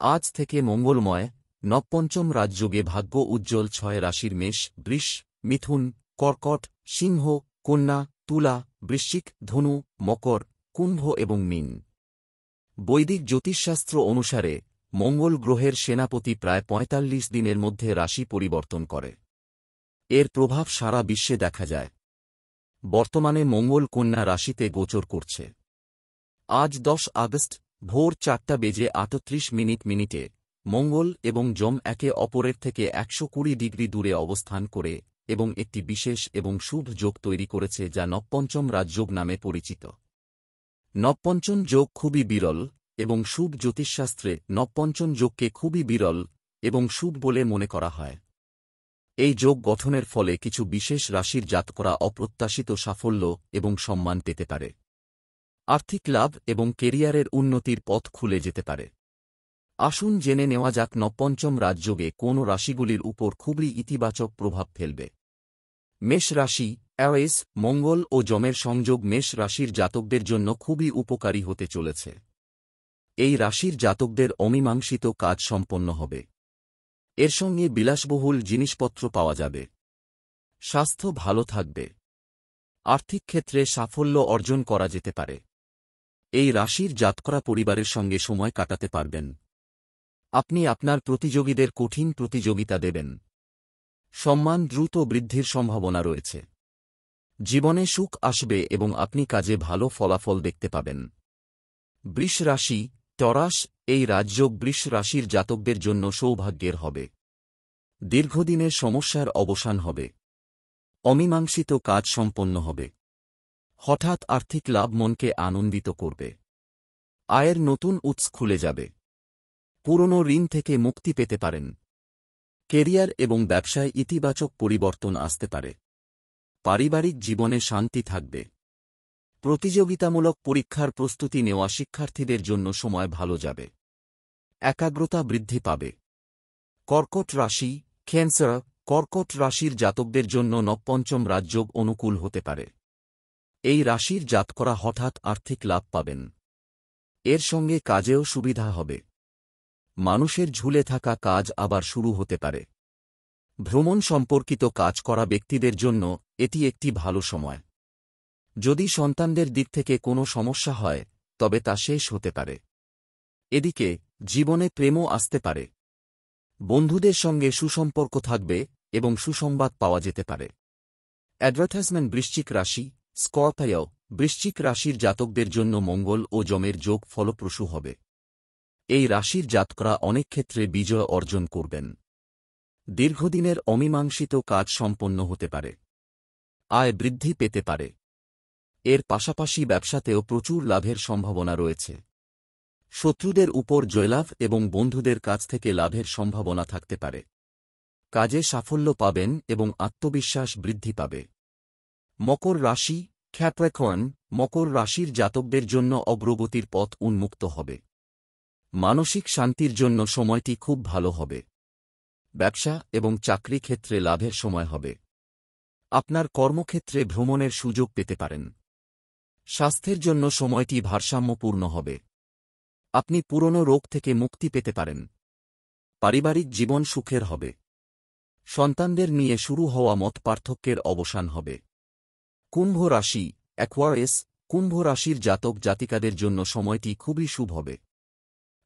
আজ থেকে মঙ্গলময় নবপঞ্চম রাজযোগে ভাগ্য উজ্জ্বল 6 রাশির মেষ, বৃষ, মিথুন, কর্কট, সিংহ, কন্যা, তুলা, বৃশ্চিক, ধনু, মকর, কুম্ভ এবং মীন। বৈদিক জ্যোতিষশাস্ত্র অনুসারে মঙ্গল গ্রহের সেনাপতি প্রায় ৪৫ দিনের মধ্যে রাশি পরিবর্তন করে। এর প্রভাব সারা বিশ্বে দেখা যায়। বর্তমানে মঙ্গল কন্যা রাশিতে গোচর করছে। আজ 10 আগস্ট ভোর 4:38 মঙ্গল এবং যম একে অপরের থেকে 120 ডিগ্রি দূরে অবস্থান করে এবং একটি বিশেষ এবং শুভ যোগ তৈরি করেছে যা নবপঞ্চম রাজযোগ নামে পরিচিত। নবপঞ্চম যোগ খুবই বিরল এবং শুভ জ্যোতিষশাস্ত্রে নবপঞ্চম যোগকে খুবই বিরল এবং শুভ বলে মনে করা হয়। এই যোগ গঠনের ফলে কিছু বিশেষ রাশির জাতকরা অপ্রত্যাশিত সাফল্য এবং সম্মান পেতে পারে। আর্থিক লাভ এবং কেরিয়ারের উন্নতির পথ খুলে যেতে পারে। আসুন জেনে নেওয়া যাক নবপঞ্চম রাজযোগে কোন রাশিগুলির উপর খুবই ইতিবাচক প্রভাব ফেলবে। মেষ রাশি। অ্যারিস, মঙ্গল ও যমের সংযোগ মেষ রাশির জাতকদের জন্য খুবই উপকারী হতে চলেছে। এই রাশির জাতকদের অমীমাংসিত কাজ সম্পন্ন হবে। এর সঙ্গে বিলাসবহুল জিনিসপত্র পাওয়া যাবে। স্বাস্থ্য ভালো থাকবে। আর্থিক ক্ষেত্রে সাফল্য অর্জন করা যেতে পারে। এই রাশির জাতকরা পরিবারের সঙ্গে সময় কাটাতে পারবেন। আপনি আপনার প্রতিযোগীদের কঠিন প্রতিযোগিতা দেবেন। সম্মান দ্রুত বৃদ্ধির সম্ভাবনা রয়েছে। জীবনে সুখ আসবে এবং আপনি কাজে ভালো ফলাফল দেখতে পাবেন। বৃষ রাশি। টরাস, এই রাজযোগ বৃষ রাশির জাতকদের জন্য সৌভাগ্যের হবে। দীর্ঘদিনের সমস্যার অবসান হবে। অমীমাংসিত কাজ সম্পন্ন হবে। হঠাৎ আর্থিক লাভ মনকে আনন্দিত করবে। আয়ের নতুন উৎস খুলে যাবে। পুরনো ঋণ থেকে মুক্তি পেতে পারেন। কেরিয়ার এবং ব্যবসায় ইতিবাচক পরিবর্তন আসতে পারে। পারিবারিক জীবনে শান্তি থাকবে। প্রতিযোগিতামূলক পরীক্ষার প্রস্তুতি নেওয়া শিক্ষার্থীদের জন্য সময় ভালো যাবে। একাগ্রতা বৃদ্ধি পাবে। কর্কট রাশি। ক্যান্সার, কর্কট রাশির জাতকদের জন্য নবপঞ্চম রাজযোগ অনুকূল হতে পারে। এই রাশির জাতকরা হঠাৎ আর্থিক লাভ পাবেন। এর সঙ্গে কাজেও সুবিধা হবে। মানুষের ঝুলে থাকা কাজ আবার শুরু হতে পারে। ভ্রমণ সম্পর্কিত কাজ করা ব্যক্তিদের জন্য এটি একটি ভালো সময়। যদি সন্তানদের দিক থেকে কোনো সমস্যা হয় তবে তা শেষ হতে পারে। এদিকে জীবনে প্রেমও আসতে পারে। বন্ধুদের সঙ্গে সুসম্পর্ক থাকবে এবং সুসংবাদ পাওয়া যেতে পারে। অ্যাডভার্টাইজমেন্ট। বৃশ্চিক রাশি। স্করপিও, বৃশ্চিক রাশির জাতকদের জন্য মঙ্গল ও যমের যোগ ফলপ্রসূ হবে। এই রাশির জাতকরা অনেক ক্ষেত্রে বিজয় অর্জন করবেন। দীর্ঘদিনের অমীমাংসিত কাজ সম্পন্ন হতে পারে। আয় বৃদ্ধি পেতে পারে। এর পাশাপাশি ব্যবসাতেও প্রচুর লাভের সম্ভাবনা রয়েছে। শত্রুদের উপর জয়লাভ এবং বন্ধুদের কাছ থেকে লাভের সম্ভাবনা থাকতে পারে। কাজে সাফল্য পাবেন এবং আত্মবিশ্বাস বৃদ্ধি পাবে। মকর রাশি। ক্যাপ্রিকর্ন, মকর রাশির জাতকদের জন্য অগ্রগতির পথ উন্মুক্ত হবে। মানসিক শান্তির জন্য সময়টি খুব ভালো হবে। ব্যবসা এবং চাকরি ক্ষেত্রে লাভের সময় হবে। আপনার কর্মক্ষেত্রে ভ্রমণের সুযোগ পেতে পারেন। স্বাস্থ্যের জন্য সময়টি ভারসাম্যপূর্ণ হবে। আপনি পুরনো রোগ থেকে মুক্তি পেতে পারেন। পারিবারিক জীবন সুখের হবে। সন্তানদের নিয়ে শুরু হওয়া মতপার্থক্যের অবসান হবে। কুম্ভ রাশি। অ্যাকোয়ারিয়াস, কুম্ভ রাশির জাতক জাতিকাদের জন্য সময়টি খুবই শুভ হবে।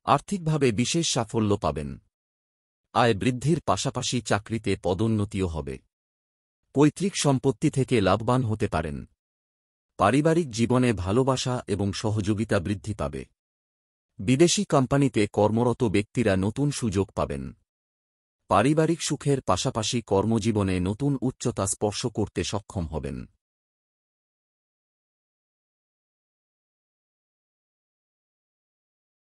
আর্থিকভাবে বিশেষ সাফল্য পাবেন। আয় বৃদ্ধির পাশাপাশি চাকরিতে পদোন্নতিও হবে। পৈতৃক সম্পত্তি থেকে লাভবান হতে পারেন। পারিবারিক জীবনে ভালোবাসা এবং সহযোগিতা বৃদ্ধি পাবে। বিদেশি কোম্পানিতে কর্মরত ব্যক্তিরা নতুন সুযোগ পাবেন। পারিবারিক সুখের পাশাপাশি কর্মজীবনে নতুন উচ্চতা স্পর্শ করতে সক্ষম হবেন।